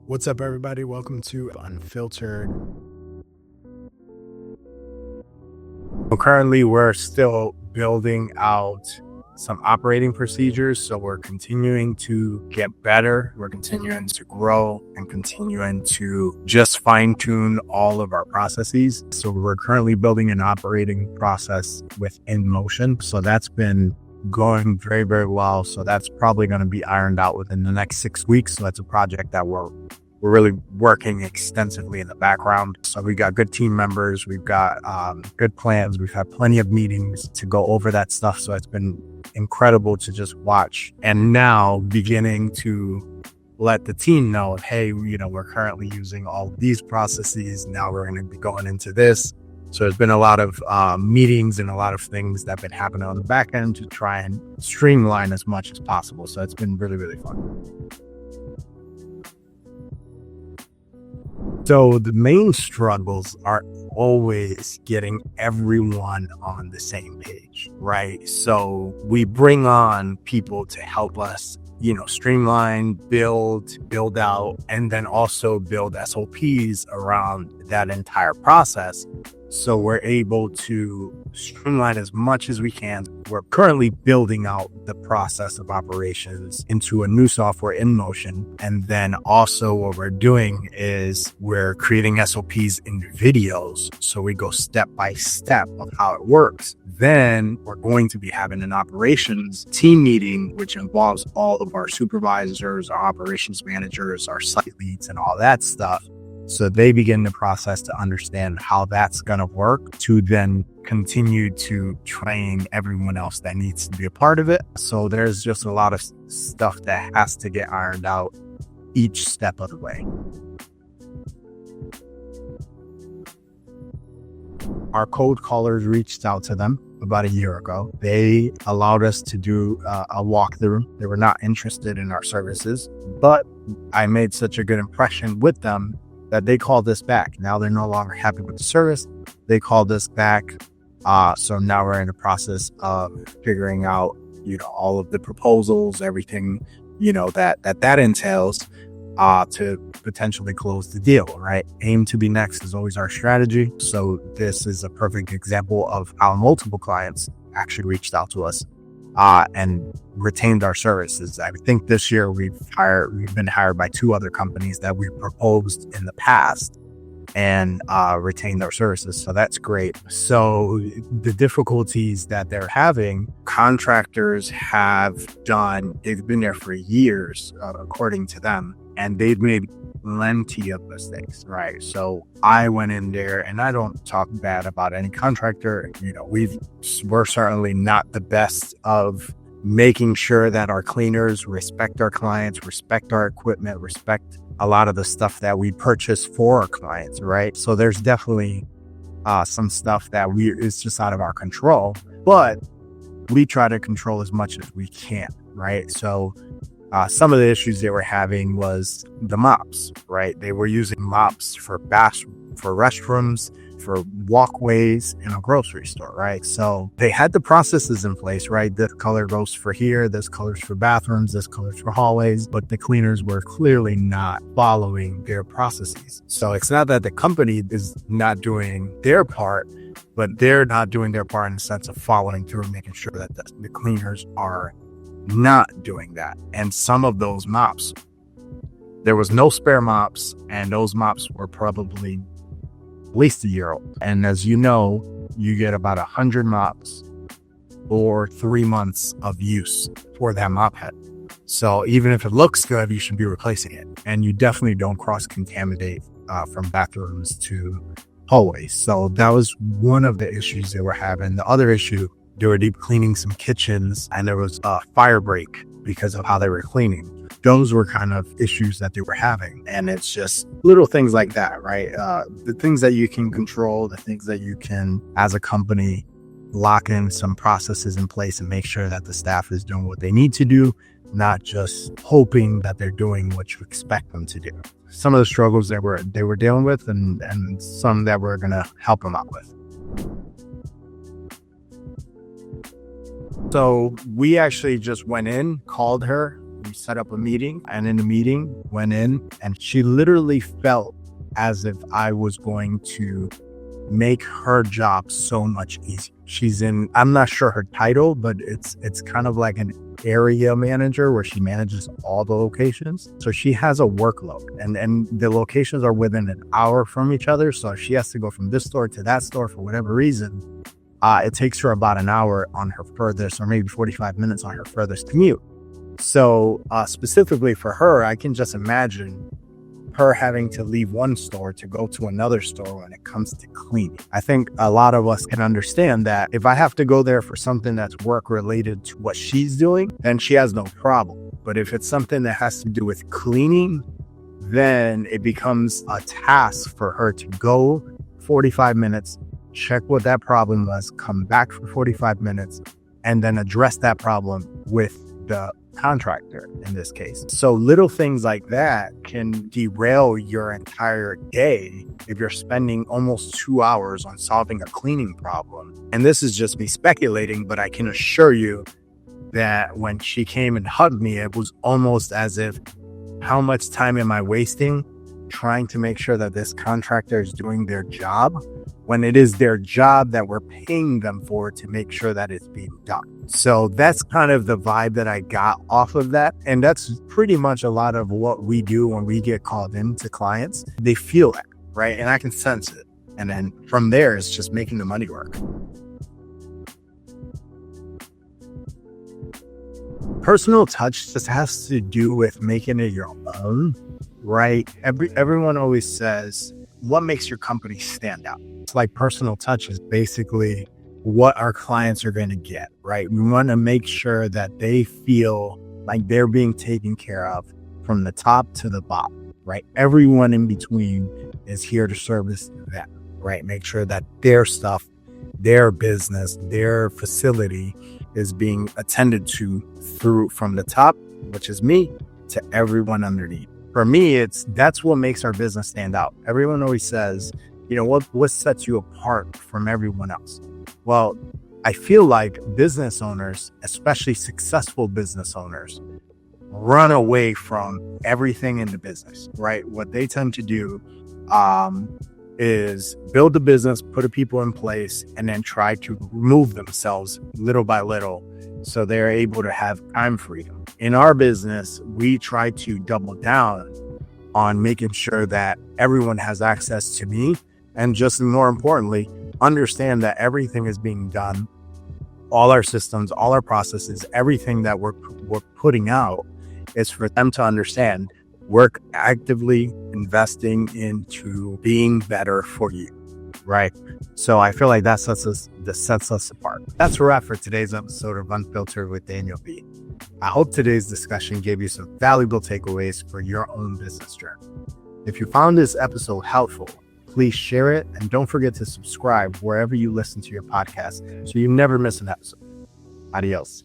What's up, everybody? Welcome to Unfiltered. Currently, we're still building out some operating procedures. So we're continuing to get better. We're continuing to grow and continuing to just fine tune all of our processes. So we're currently building an operating process with InMotion. So that's been going very, very well. So that's probably going to be ironed out within the next 6 weeks. So that's a project that we're really working extensively in the background. So we got good team members. We've got good plans. We've had plenty of meetings to go over that stuff. So it's been incredible to just watch. And now beginning to let the team know, hey, we're currently using all of these processes. Now we're going to be going into this. So there's been a lot of meetings and a lot of things that have been happening on the back end to try and streamline as much as possible. So it's been really, really fun. So the main struggles are always getting everyone on the same page, right? So we bring on people to help us, streamline, build out, and then also build SOPs around that entire process. So we're able to streamline as much as we can. We're currently building out the process of operations into a new software InMotion. And then also what we're doing is we're creating SOPs in videos. So we go step by step of how it works. Then we're going to be having an operations team meeting, which involves all of our supervisors, our operations managers, our site leads, and all that stuff. So they begin the process to understand how that's going to work to then continue to train everyone else that needs to be a part of it. So there's just a lot of stuff that has to get ironed out each step of the way. Our cold callers reached out to them about a year ago. They allowed us to do a walkthrough. They were not interested in our services, but I made such a good impression with them that they called us back. Now they're no longer happy with the service. They called us back. So now we're in the process of figuring out, all of the proposals, everything, that entails to potentially close the deal, right? Aim to be next is always our strategy. So this is a perfect example of how multiple clients actually reached out to us and retained our services. I think this year we've been hired by 2 other companies that we proposed in the past and retained our services. So that's great. So the difficulties that they're having, contractors they've been there for years, according to them, and they've made plenty of mistakes, right? So I went in there, and I don't talk bad about any contractor. We're certainly not the best of making sure that our cleaners respect our clients, respect our equipment, respect a lot of the stuff that we purchase for our clients, right? So there's definitely some stuff that is just out of our control, but we try to control as much as we can, right? So some of the issues they were having was the mops, right? They were using mops for restrooms, for walkways in a grocery store, right? So they had the processes in place, right? This color goes for here, this color's for bathrooms, this color's for hallways, but the cleaners were clearly not following their processes. So it's not that the company is not doing their part, but they're not doing their part in the sense of following through and making sure that the cleaners are not doing that. And some of those mops, there was no spare mops, and those mops were probably at least a year old. And as you know, you get about 100 mops or 3 months of use for that mop head. So even if it looks good, you should be replacing it. And you definitely don't cross-contaminate from bathrooms to hallways. So that was one of the issues they were having. The other issue, they were deep cleaning some kitchens, and there was a fire break because of how they were cleaning. Those were kind of issues that they were having. And it's just little things like that, right? The things that you can control, the things that you can, as a company, lock in some processes in place and make sure that the staff is doing what they need to do, not just hoping that they're doing what you expect them to do. Some of the struggles they were dealing with, and some that we're going to help them out with. So we actually just went in, called her. We set up a meeting, and in the meeting went in, and she literally felt as if I was going to make her job so much easier. She's in, I'm not sure her title, but it's kind of like an area manager where she manages all the locations. So she has a workload, and the locations are within an hour from each other. So if she has to go from this store to that store for whatever reason, it takes her about an hour on her furthest, or maybe 45 minutes on her furthest commute. So specifically for her, I can just imagine her having to leave one store to go to another store when it comes to cleaning. I think a lot of us can understand that if I have to go there for something that's work related to what she's doing, then she has no problem. But if it's something that has to do with cleaning, then it becomes a task for her to go 45 minutes, check what that problem was, come back for 45 minutes, and then address that problem with the contractor in this case. So little things like that can derail your entire day if you're spending almost 2 hours on solving a cleaning problem. And this is just me speculating, but I can assure you that when she came and hugged me, it was almost as if, how much time am I wasting trying to make sure that this contractor is doing their job, when it is their job that we're paying them for to make sure that it's being done. So that's kind of the vibe that I got off of that. And that's pretty much a lot of what we do when we get called in to clients. They feel that, right? And I can sense it. And then from there, it's just making the money work. Personal touch just has to do with making it your own, right? Everyone always says, what makes your company stand out? It's like personal touch is basically what our clients are going to get, right? We want to make sure that they feel like they're being taken care of from the top to the bottom, right? Everyone in between is here to service them, right? Make sure that their stuff, their business, their facility is being attended to through from the top, which is me, to everyone underneath. For me, that's what makes our business stand out. Everyone always says, you know, what sets you apart from everyone else? Well, I feel like business owners, especially successful business owners, run away from everything in the business, right? What they tend to do is build the business, put the people in place, and then try to remove themselves little by little so they're able to have time freedom. In our business, we try to double down on making sure that everyone has access to me, and just more importantly, understand that everything is being done, all our systems, all our processes, everything that we're putting out is for them to understand we're actively investing into being better for you, right? So I feel like that sets us apart. That's a wrap for today's episode of Unfiltered with Daniel B. I hope today's discussion gave you some valuable takeaways for your own business journey. If you found this episode helpful, please share it, and don't forget to subscribe wherever you listen to your podcast so you never miss an episode. Adios.